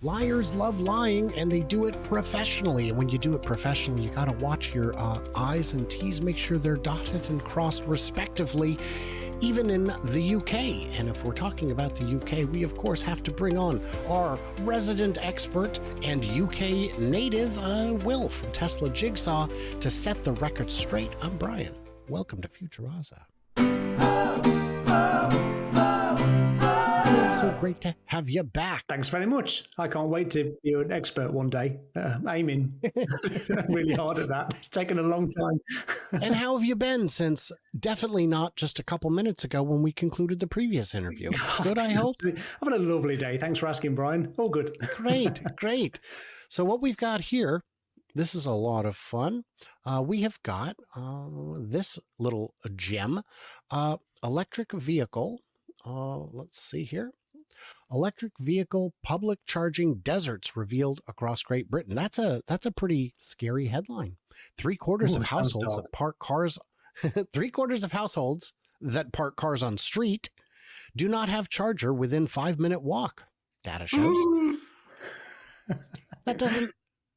Liars love lying, and they do it professionally. And when you do it professionally, you got to watch your I's and T's, make sure they're dotted and crossed respectively, even in the UK. And if we're talking about the UK, we of course have to bring on our resident expert and UK native, Will from Tesla Jigsaw, to set the record straight. I'm Brian. Welcome to Futuraza. So great to have you back. Thanks very much. I can't wait to be an expert one day. Aiming really hard at that. It's taken a long time. And how have you been since definitely not just a couple minutes ago when we concluded the previous interview? Good, I hope? I've had a lovely day. Thanks for asking, Brian. All good. Great. So what we've got here, this is a lot of fun. We have got this little gem, electric vehicle. Let's see here. Electric vehicle public charging deserts revealed across Great Britain. That's a pretty scary headline. 3/4 of households that park cars, 3/4 of households that park cars on street do not have charger within 5-minute walk. Data shows. That doesn't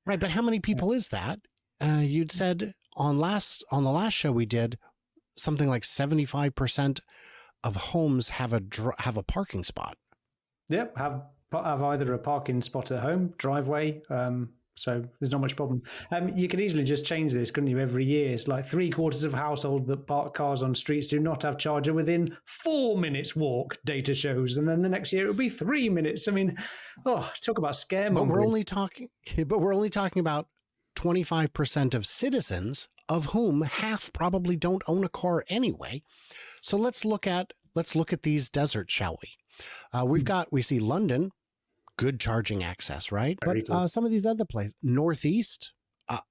right. But how many people is that? You'd said on the last show we did something like 75% of homes have a parking spot. Yep, have either a parking spot at home, driveway, so there's not much problem. You could easily just change this, couldn't you, every year? It's like 3/4 of households that park cars on streets do not have charger within 4 minutes walk, data shows. And then the next year it'll be 3 minutes. I mean, talk about scaremongering. But we're only talking about 25% of citizens, of whom half probably don't own a car anyway. So let's look at these deserts, shall we? We see London, good charging access, right? But some of these other places, Northeast,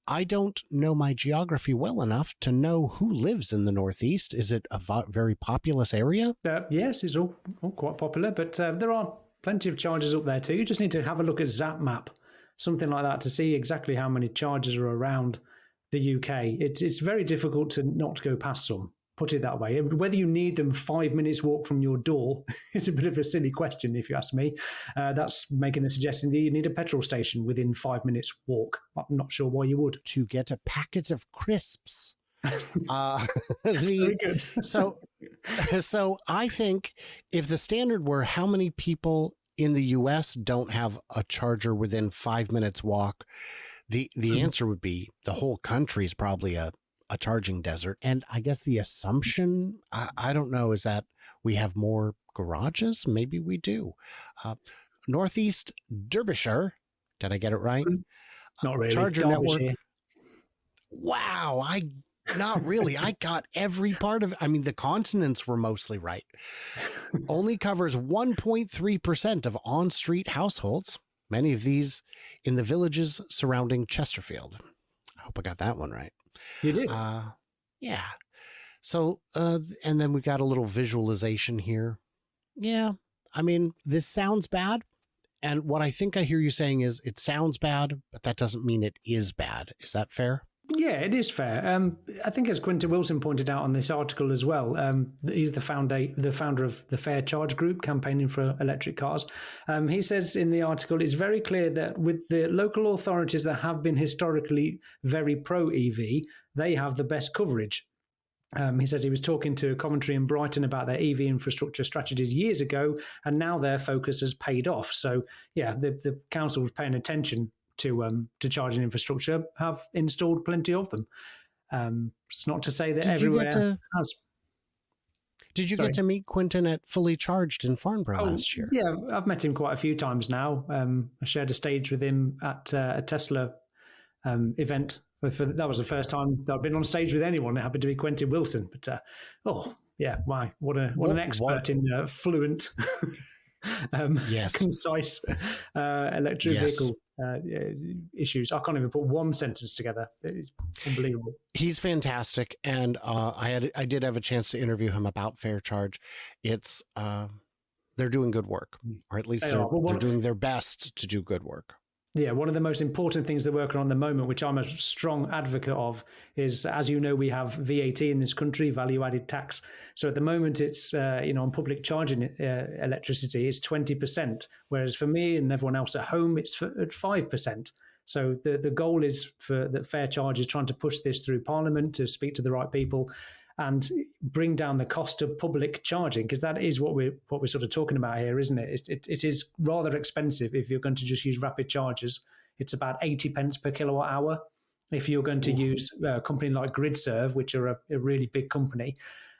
I don't know my geography well enough to know who lives in the Northeast. Is it a very populous area? Yes, it's all quite popular, but there are plenty of chargers up there too. You just need to have a look at ZapMap, something like that, to see exactly how many chargers are around the UK. It's very difficult to not go past some. Put it that way. Whether you need them 5 minutes walk from your door is a bit of a silly question, if you ask me. That's making the suggestion that you need a petrol station within 5 minutes walk. I'm not sure why you would. To get a packet of crisps. Very good. So I think if the standard were how many people in the US don't have a charger within 5 minutes walk, the answer would be the whole country is probably a charging desert. And I guess the assumption, I don't know, is that we have more garages. Maybe we do. Northeast Derbyshire. Did I get it right? Not really. Charger network. Wow. Not really. I got every part of it. I mean, the consonants were mostly right. Only covers 1.3% of on-street households. Many of these in the villages surrounding Chesterfield. I hope I got that one right. You did. Yeah. So, and then we got a little visualization here. Yeah. I mean, this sounds bad. And what I think I hear you saying is it sounds bad, but that doesn't mean it is bad. Is that fair? Yeah, it is fair. I think, as Quentin Wilson pointed out on this article as well, he's the founder of the Fair Charge Group campaigning for electric cars. He says in the article, it's very clear that with the local authorities that have been historically very pro-EV, they have the best coverage. He says he was talking to Coventry and Brighton about their EV infrastructure strategies years ago, and now their focus has paid off. So, yeah, the council was paying attention to charging infrastructure, have installed plenty of them. It's not to say that everywhere has. Did you get to meet Quentin at Fully Charged in Farnborough last year? Yeah, I've met him quite a few times now. I shared a stage with him at a Tesla event. That was the first time that I've been on stage with anyone. It happened to be Quentin Wilson. But what an expert in fluent, concise electric vehicle issues. I can't even put one sentence together. It's unbelievable. He's fantastic, and I did have a chance to interview him about Fair Charge. It's they're doing good work, or at least they're doing their best to do good work. Yeah, one of the most important things they're working on at the moment, which I'm a strong advocate of, is, as you know, we have VAT in this country, value-added tax. So at the moment, it's on public charging electricity, it's 20%, whereas for me and everyone else at home, it's at 5%. So the goal is for that Fair Charge is trying to push this through Parliament to speak to the right people and bring down the cost of public charging, because that is what we're sort of talking about here, isn't it? It is rather expensive if you're going to just use rapid chargers. It's about 80 pence per kilowatt hour. If you're going to use a company like GridServe, which are a really big company,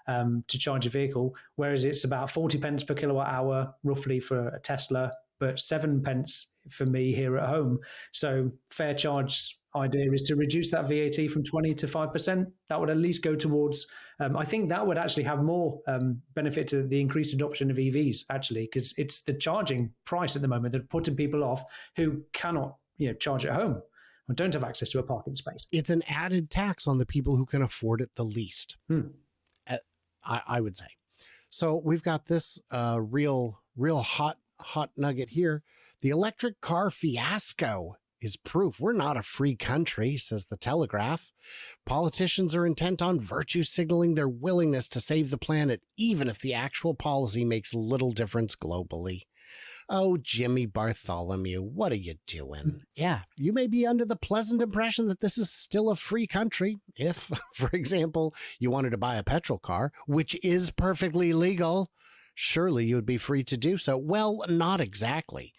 to charge a vehicle, whereas it's about 40 pence per kilowatt hour roughly for a Tesla, but 7 pence for me here at home. So Fair Charge idea is to reduce that VAT from 20 to 5%. That would at least go towards, I think that would actually have more benefit to the increased adoption of EVs, actually, because it's the charging price at the moment that putting people off who cannot charge at home or don't have access to a parking space. It's an added tax on the people who can afford it the least, I would say. So we've got this real hot nugget here. The electric car fiasco is proof we're not a free country, says the Telegraph. Politicians are intent on virtue signaling their willingness to save the planet, even if the actual policy makes little difference globally. Oh, Jimmy Bartholomew, what are you doing? Yeah, you may be under the pleasant impression that this is still a free country if, for example, you wanted to buy a petrol car, which is perfectly legal. Surely you would be free to do so. Well, not exactly.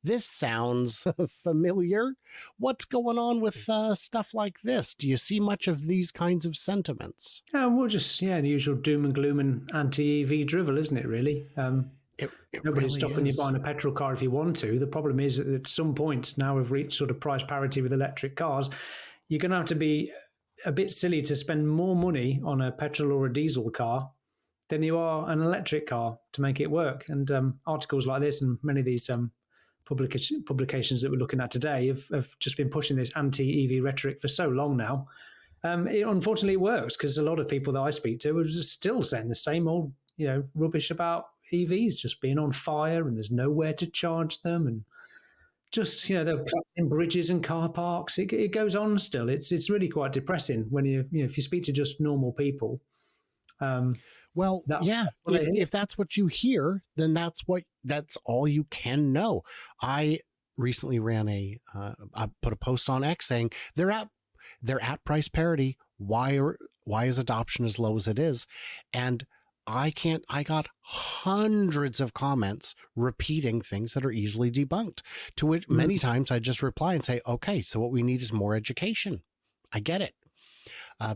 This sounds familiar. What's going on with stuff like this? Do you see much of these kinds of sentiments? Well, just, the usual doom and gloom and anti-EV drivel, isn't it, really? It Nobody's really stopping is. you buying a petrol car if you want to. The problem is that at some point, now we've reached sort of price parity with electric cars, you're going to have to be a bit silly to spend more money on a petrol or a diesel car than you are an electric car to make it work. And articles like this and many of these publications that we're looking at today have just been pushing this anti-EV rhetoric for so long now. Unfortunately, it works because a lot of people that I speak to are just still saying the same old, rubbish about EVs just being on fire and there's nowhere to charge them, and just they're collapsing bridges and car parks. It goes on still. It's really quite depressing when if you speak to just normal people. Well, if that's what you hear, then that's all you can know. I recently ran I put a post on X saying they're at price parity. Why is adoption as low as it is? And I got hundreds of comments repeating things that are easily debunked, to which many times I just reply and say, okay, so what we need is more education. I get it.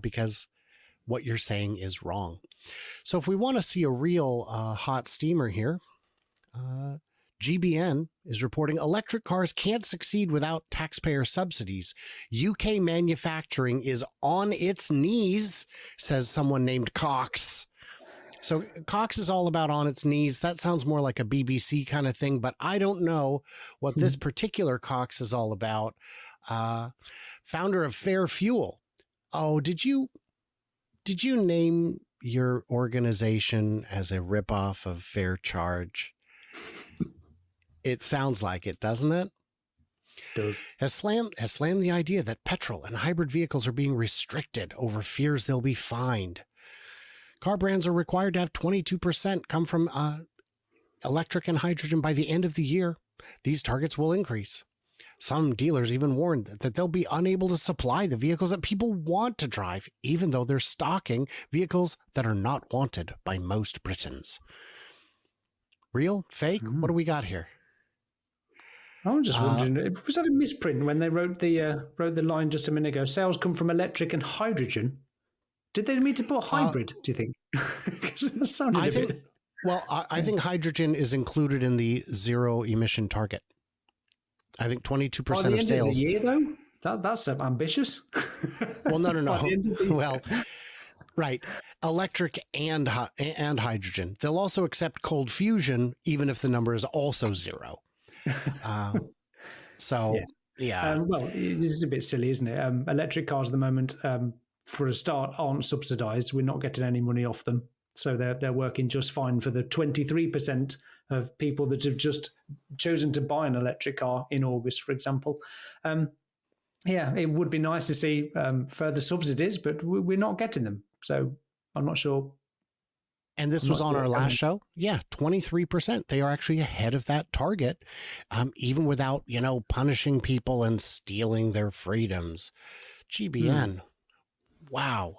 Because what you're saying is wrong. So if we want to see a real hot steamer here, GBN is reporting electric cars can't succeed without taxpayer subsidies. UK manufacturing is on its knees, says someone named Cox. So Cox is all about on its knees. That sounds more like a BBC kind of thing, but I don't know what this particular Cox is all about. Founder of Fair Fuel. Oh, did you name your organization as a ripoff of Fair Charge? It sounds like it, doesn't it? It does. Has slammed the idea that petrol and hybrid vehicles are being restricted over fears they'll be fined. Car brands are required to have 22% come from electric and hydrogen by the end of the year. These targets will increase. Some dealers even warned that they'll be unable to supply the vehicles that people want to drive, even though they're stocking vehicles that are not wanted by most Britons. Real? Fake? What do we got here? I was just wondering, was that a misprint when they wrote the line just a minute ago? Sales come from electric and hydrogen. Did they mean to put hybrid, do you think? That sounded a bit... Well, I think hydrogen is included in the zero emission target. I think 22% of sales. Of the year, though? That's ambitious. Well, no. Well, right. Electric and hydrogen. They'll also accept cold fusion, even if the number is also zero. Yeah. Well, this is a bit silly, isn't it? Electric cars at the moment, for a start, aren't subsidised. We're not getting any money off them. So they're working just fine for the 23% of people that have just chosen to buy an electric car in August, for example. Yeah, it would be nice to see further subsidies, but we're not getting them. So I'm not sure. And this was on our last show. Yeah, 23%. They are actually ahead of that target, even without, punishing people and stealing their freedoms. GBN. Wow.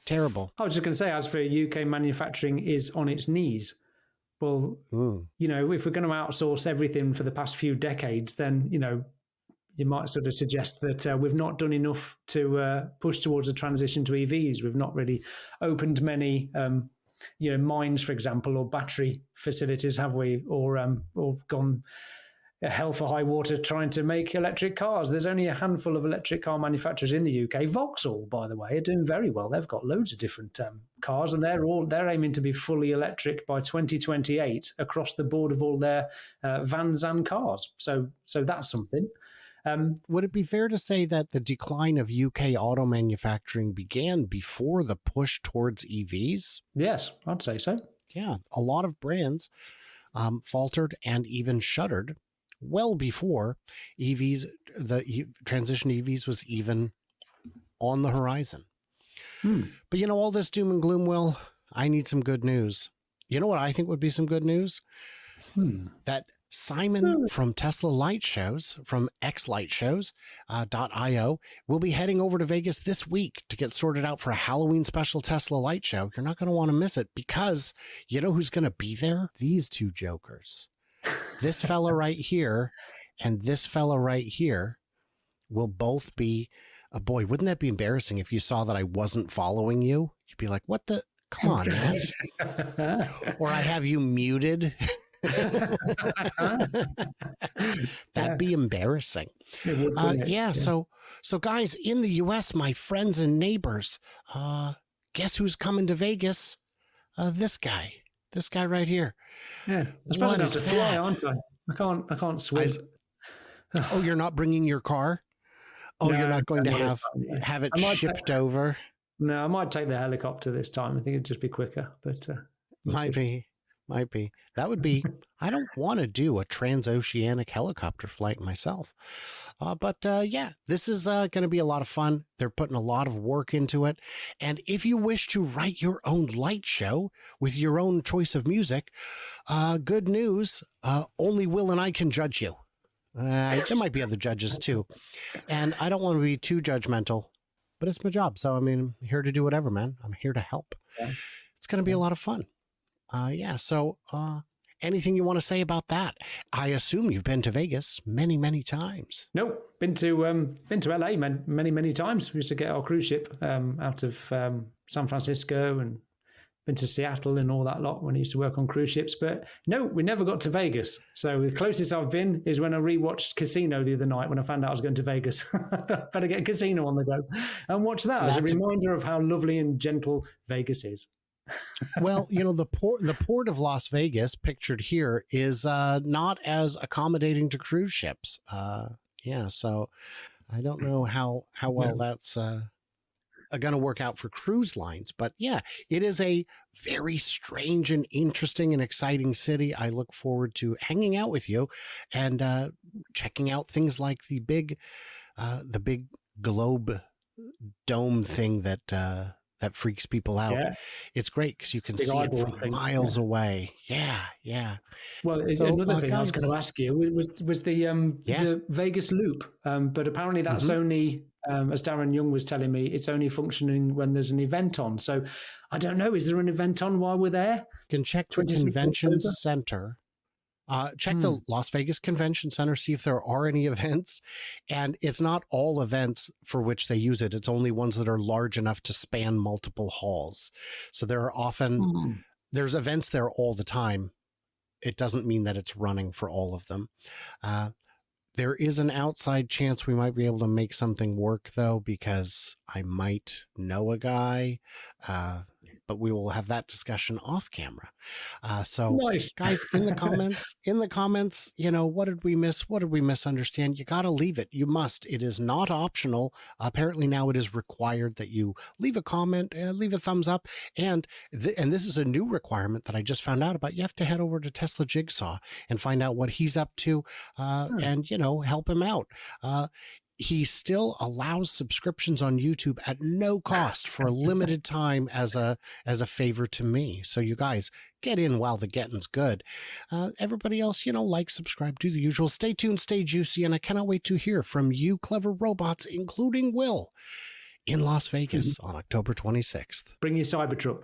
Terrible. I was just going to say, as for UK manufacturing is on its knees. Well, if we're going to outsource everything for the past few decades, then, you might sort of suggest that we've not done enough to push towards a transition to EVs. We've not really opened many, mines, for example, or battery facilities, have we? Or gone hell for high water trying to make electric cars. There's only a handful of electric car manufacturers in the UK. Vauxhall, by the way, are doing very well. They've got loads of different cars, and they're aiming to be fully electric by 2028 across the board of all their vans and cars. So that's something. Would it be fair to say that the decline of UK auto manufacturing began before the push towards EVs? Yes, I'd say so. Yeah, a lot of brands faltered and even shuttered well before EVs, the transition to EVs was even on the horizon. But all this doom and gloom, Will, I need some good news. You know what I think would be some good news? That Simon from Tesla Light Shows, from xlightshows.io, will be heading over to Vegas this week to get sorted out for a Halloween special Tesla Light Show. You're not going to want to miss it, because you know who's going to be there? These two jokers. This fella right here and this fella right here will both be, boy, wouldn't that be embarrassing if you saw that I wasn't following you? You'd be like, what the, come on, man. Or I have you muted. That'd be embarrassing. Yeah. So guys in the US, my friends and neighbors, guess who's coming to Vegas? This guy right here. Yeah, I suppose I have to fly, aren't I? I can't swim. Oh, you're not bringing your car? Oh, no, you're not going to have it shipped over? No, I might take the helicopter this time. I think it'd just be quicker, but might be. That would be, I don't want to do a transoceanic helicopter flight myself. But yeah, this is going to be a lot of fun. They're putting a lot of work into it. And if you wish to write your own light show with your own choice of music, good news, only Will and I can judge you. There might be other judges too. And I don't want to be too judgmental, but it's my job. So, I mean, I'm here to do whatever, man. I'm here to help. Yeah. It's going to be a lot of fun. So anything you want to say about that? I assume you've been to Vegas many, many times. Nope, been to LA many, many times. We used to get our cruise ship out of San Francisco, and been to Seattle and all that lot when I used to work on cruise ships. But no, we never got to Vegas. So the closest I've been is when I rewatched Casino the other night when I found out I was going to Vegas. Better get Casino on the go and watch that as a reminder of how lovely and gentle Vegas is. Well, the port of Las Vegas pictured here is not as accommodating to cruise ships. So I don't know how well that's going to work out for cruise lines. But yeah, it is a very strange and interesting and exciting city. I look forward to hanging out with you and checking out things like the big globe dome thing that freaks people out. Yeah. It's great because you can see it from miles away. Yeah. Well, another thing I was going to ask you was the Vegas Loop, but apparently that's only, as Darren Young was telling me, it's only functioning when there's an event on. So I don't know. Is there an event on while we're there? You can check the convention center. Check the Las Vegas Convention Center, see if there are any events. And it's not all events for which they use it. It's only ones that are large enough to span multiple halls. So there are often, there's events there all the time. It doesn't mean that it's running for all of them. There is an outside chance we might be able to make something work, though, because I might know a guy. but we will have that discussion off camera. So Nice. guys, in the comments, what did we miss? What did we misunderstand? You got to leave it. You must. It is not optional. Apparently now it is required that you leave a comment, leave a thumbs up. And this is a new requirement that I just found out about. You have to head over to Tesla Jigsaw and find out what he's up to, and, help him out. He still allows subscriptions on YouTube at no cost for a limited time as a favor to me. So you guys get in while the getting's good. Everybody else, like, subscribe, do the usual. Stay tuned, stay juicy, and I cannot wait to hear from you clever robots, including Will, in Las Vegas on October 26th. Bring your Cybertruck.